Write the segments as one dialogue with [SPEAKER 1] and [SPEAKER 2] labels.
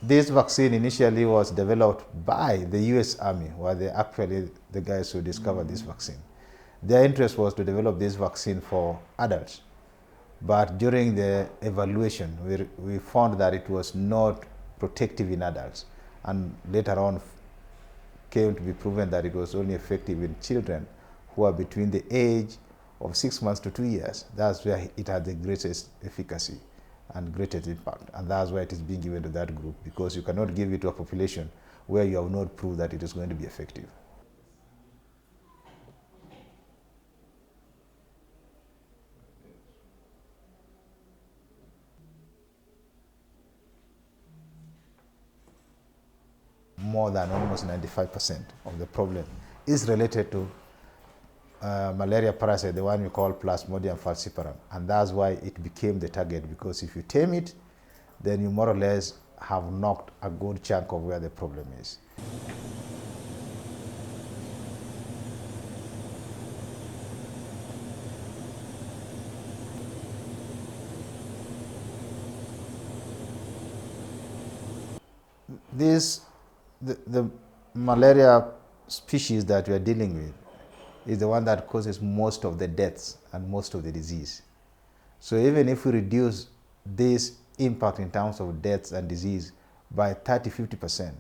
[SPEAKER 1] This vaccine initially was developed by the US Army, were they actually the guys who discovered this vaccine. Their interest was to develop this vaccine for adults. But during the evaluation, we found that it was not protective in adults. And later on, came to be proven that it was only effective in children who are between the age of 6 months to 2 years. That's where it had the greatest efficacy and greatest impact. And that's why it is being given to that group, because you cannot give it to a population where you have not proved that it is going to be effective. More than almost 95% of the problem is related to malaria parasite, the one we call Plasmodium falciparum. And that's why it became the target, because if you tame it, then you more or less have knocked a good chunk of where the problem is. The malaria species that we are dealing with is the one that causes most of the deaths and most of the disease. So even if we reduce this impact in terms of deaths and disease by 30–50%,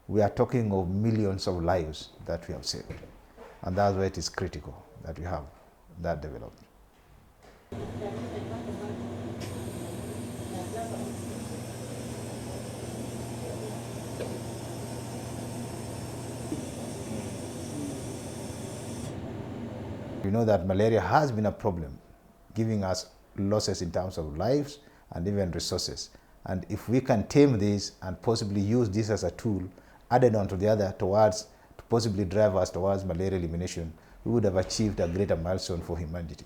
[SPEAKER 1] we are talking of millions of lives that we have saved. And that's why it is critical that we have that developed. We know that malaria has been a problem, giving us losses in terms of lives and even resources. And if we can tame this and possibly use this as a tool, added on to the other to possibly drive us towards malaria elimination, we would have achieved a greater milestone for humanity.